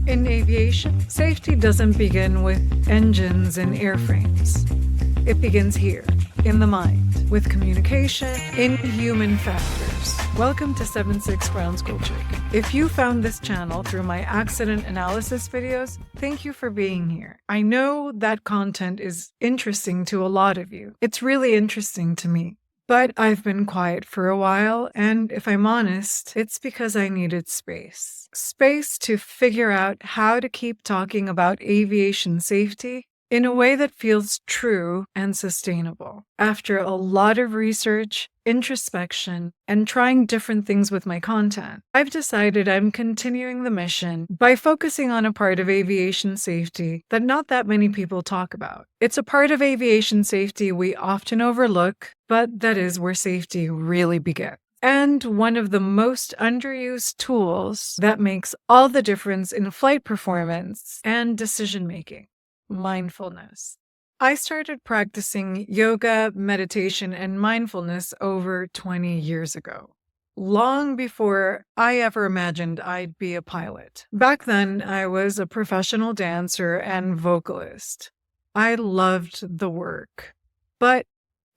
In aviation, safety doesn't begin with engines and airframes. It begins here, in the mind, with communication, in human factors. Welcome to 7-6 Ground School Trick. If you found this channel through my accident analysis videos, thank you for being here. I know that content is interesting to a lot of you. It's really interesting to me. But I've been quiet for a while, and if I'm honest, it's because I needed space. Space to figure out how to keep talking about aviation safety in a way that feels true and sustainable. After a lot of research, introspection, and trying different things with my content, I've decided I'm continuing the mission by focusing on a part of aviation safety that not that many people talk about. It's a part of aviation safety we often overlook, but that is where safety really begins. And one of the most underused tools that makes all the difference in flight performance and decision-making. Mindfulness. I started practicing yoga, meditation, and mindfulness over 20 years ago, long before I ever imagined I'd be a pilot. Back then, I was a professional dancer and vocalist. I loved the work, but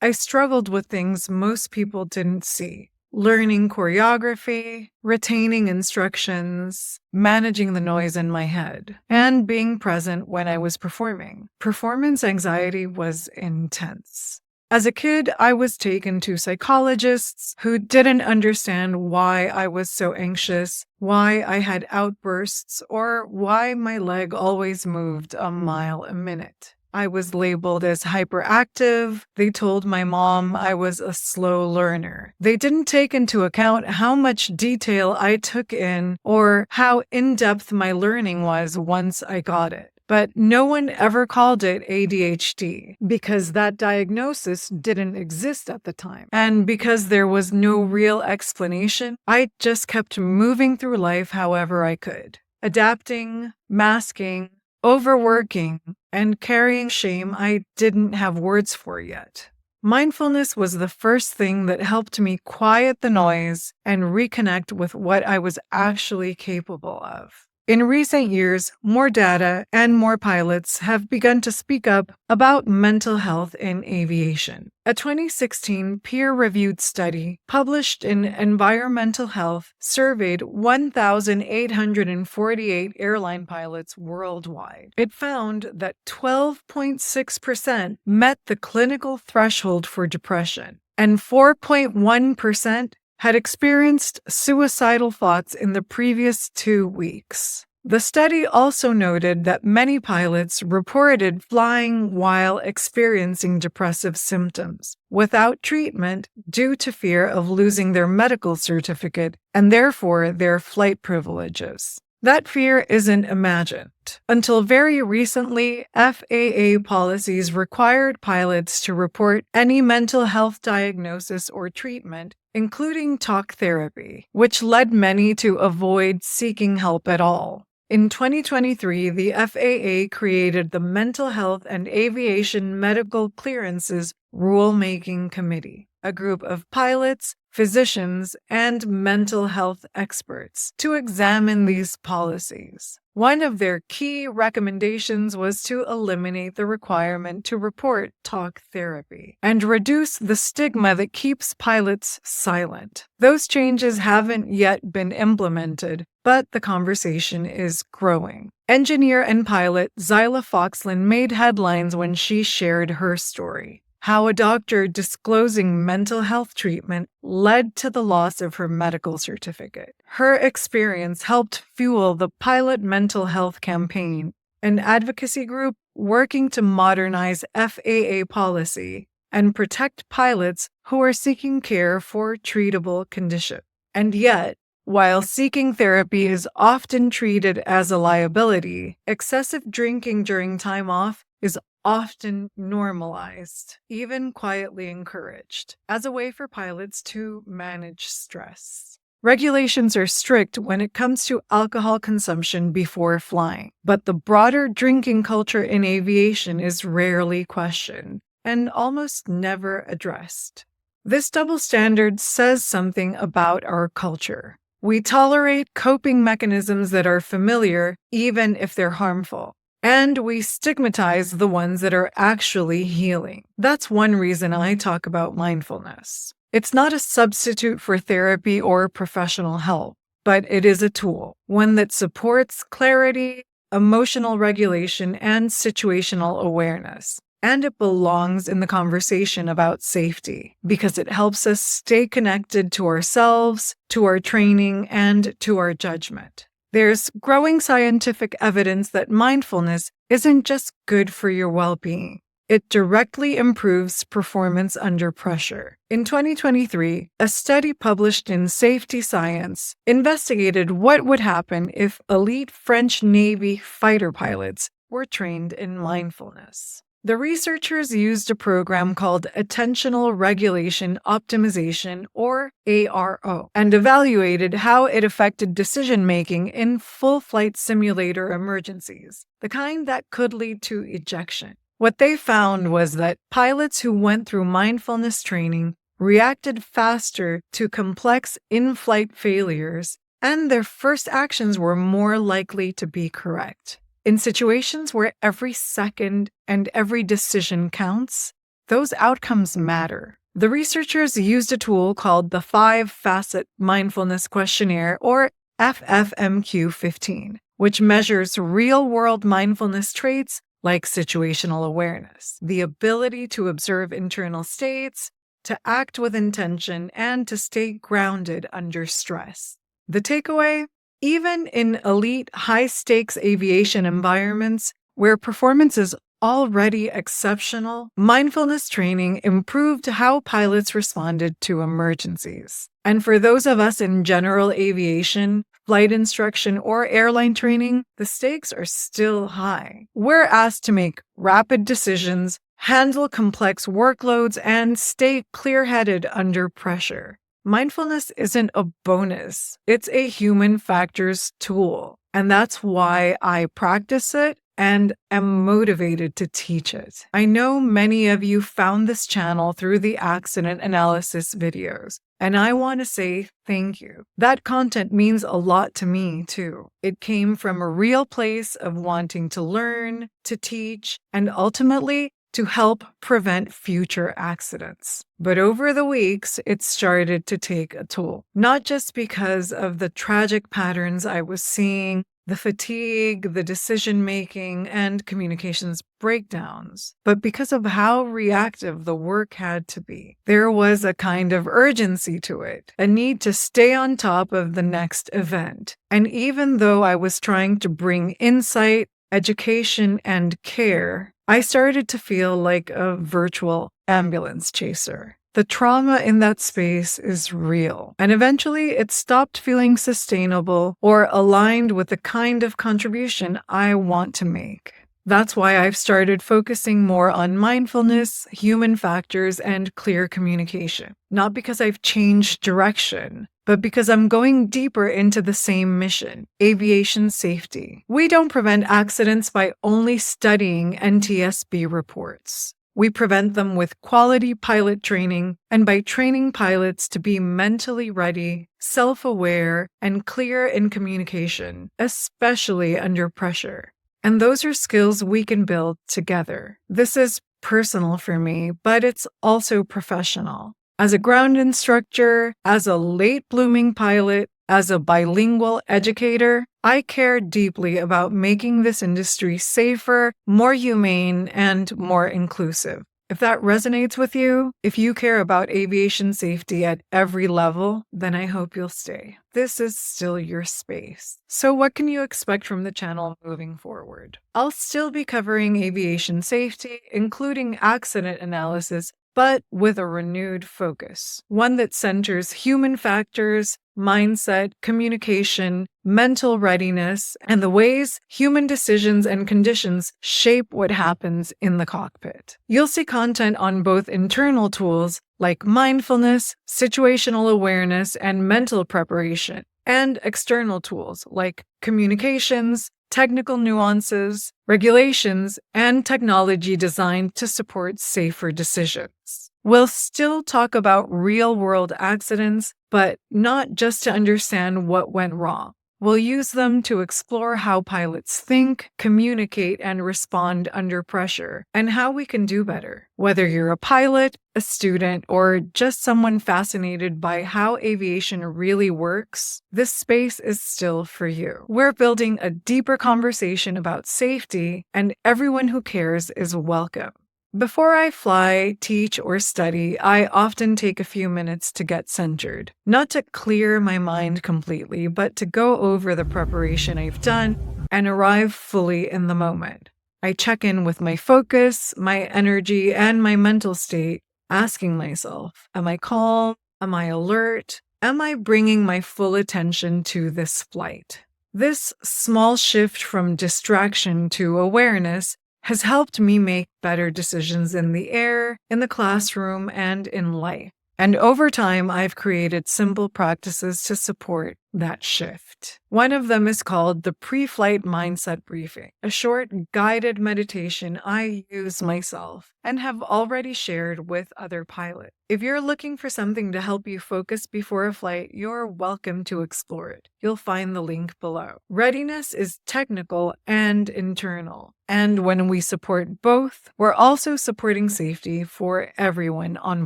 I struggled with things most people didn't see. Learning choreography, retaining instructions, managing the noise in my head, and being present when I was performing. Performance anxiety was intense. As a kid, I was taken to psychologists who didn't understand why I was so anxious, why I had outbursts, or why my leg always moved a mile a minute. I was labeled as hyperactive. They told my mom I was a slow learner. They didn't take into account how much detail I took in or how in-depth my learning was once I got it. But no one ever called it ADHD because that diagnosis didn't exist at the time. And because there was no real explanation, I just kept moving through life however I could, adapting, masking, overworking, and carrying shame I didn't have words for yet. Mindfulness was the first thing that helped me quiet the noise and reconnect with what I was actually capable of. In recent years, more data and more pilots have begun to speak up about mental health in aviation. A 2016 peer-reviewed study published in Environmental Health surveyed 1,848 airline pilots worldwide. It found that 12.6% met the clinical threshold for depression, and 4.1% had experienced suicidal thoughts in the previous 2 weeks. The study also noted that many pilots reported flying while experiencing depressive symptoms without treatment due to fear of losing their medical certificate and therefore their flight privileges. That fear isn't imagined. Until very recently, FAA policies required pilots to report any mental health diagnosis or treatment, including talk therapy, which led many to avoid seeking help at all. In 2023, the FAA created the Mental Health and Aviation Medical Clearances Rulemaking Committee, a group of pilots, physicians, and mental health experts to examine these policies. One of their key recommendations was to eliminate the requirement to report talk therapy and reduce the stigma that keeps pilots silent. Those changes haven't yet been implemented, but the conversation is growing. Engineer and pilot Zyla Foxland made headlines when she shared her story. How a doctor disclosing mental health treatment led to the loss of her medical certificate. Her experience helped fuel the Pilot Mental Health Campaign, an advocacy group working to modernize FAA policy and protect pilots who are seeking care for treatable conditions. And yet, while seeking therapy is often treated as a liability, excessive drinking during time off is often normalized, even quietly encouraged, as a way for pilots to manage stress. Regulations are strict when it comes to alcohol consumption before flying, but the broader drinking culture in aviation is rarely questioned and almost never addressed. This double standard says something about our culture. We tolerate coping mechanisms that are familiar, even if they're harmful. And we stigmatize the ones that are actually healing. That's one reason I talk about mindfulness. It's not a substitute for therapy or professional help, but it is a tool, one that supports clarity, emotional regulation, and situational awareness. And it belongs in the conversation about safety because it helps us stay connected to ourselves, to our training, and to our judgment. There's growing scientific evidence that mindfulness isn't just good for your well-being. It directly improves performance under pressure. In 2023, a study published in Safety Science investigated what would happen if elite French Navy fighter pilots were trained in mindfulness. The researchers used a program called Attentional Regulation Optimization, or ARO, and evaluated how it affected decision-making in full-flight simulator emergencies, the kind that could lead to ejection. What they found was that pilots who went through mindfulness training reacted faster to complex in-flight failures, and their first actions were more likely to be correct. In situations where every second and every decision counts, those outcomes matter. The researchers used a tool called the 5-Facet Mindfulness Questionnaire, or FFMQ-15, which measures real-world mindfulness traits like situational awareness, the ability to observe internal states, to act with intention, and to stay grounded under stress. The takeaway? Even in elite, high-stakes aviation environments where performance is already exceptional, mindfulness training improved how pilots responded to emergencies. And for those of us in general aviation, flight instruction, or airline training, the stakes are still high. We're asked to make rapid decisions, handle complex workloads, and stay clear-headed under pressure. Mindfulness isn't a bonus. It's a human factors tool. And that's why I practice it and am motivated to teach it. I know many of you found this channel through the accident analysis videos, and I want to say thank you. That content means a lot to me, too. It came from a real place of wanting to learn, to teach, and ultimately to help prevent future accidents. But over the weeks, it started to take a toll, not just because of the tragic patterns I was seeing, the fatigue, the decision-making, and communications breakdowns, but because of how reactive the work had to be. There was a kind of urgency to it, a need to stay on top of the next event. And even though I was trying to bring insight, education, and care, I started to feel like a virtual ambulance chaser. The trauma in that space is real, and eventually it stopped feeling sustainable or aligned with the kind of contribution I want to make. That's why I've started focusing more on mindfulness, human factors, and clear communication. Not because I've changed direction, but because I'm going deeper into the same mission, aviation safety. We don't prevent accidents by only studying NTSB reports. We prevent them with quality pilot training and by training pilots to be mentally ready, self-aware, and clear in communication, especially under pressure. And those are skills we can build together. This is personal for me, but it's also professional. As a ground instructor, as a late-blooming pilot, as a bilingual educator, I care deeply about making this industry safer, more humane, and more inclusive. If that resonates with you, if you care about aviation safety at every level, then I hope you'll stay. This is still your space. So what can you expect from the channel moving forward? I'll still be covering aviation safety, including accident analysis, but with a renewed focus, one that centers human factors, mindset, communication, mental readiness, and the ways human decisions and conditions shape what happens in the cockpit. You'll see content on both internal tools like mindfulness, situational awareness, and mental preparation, and external tools like communications, technical nuances, regulations, and technology designed to support safer decisions. We'll still talk about real-world accidents, but not just to understand what went wrong. We'll use them to explore how pilots think, communicate, and respond under pressure, and how we can do better. Whether you're a pilot, a student, or just someone fascinated by how aviation really works, this space is still for you. We're building a deeper conversation about safety, and everyone who cares is welcome. Before I fly, teach, or study, I often take a few minutes to get centered. Not to clear my mind completely, but to go over the preparation I've done and arrive fully in the moment. I check in with my focus, my energy, and my mental state, asking myself, am I calm? Am I alert? Am I bringing my full attention to this flight? This small shift from distraction to awareness has helped me make better decisions in the air, in the classroom, and in life. And over time, I've created simple practices to support that shift. One of them is called the pre-flight mindset briefing, a short guided meditation I use myself and have already shared with other pilots. If you're looking for something to help you focus before a flight, you're welcome to explore it. You'll find the link below. Readiness is technical and internal. And when we support both, we're also supporting safety for everyone on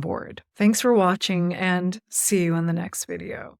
board. Thanks for watching and see you in the next video.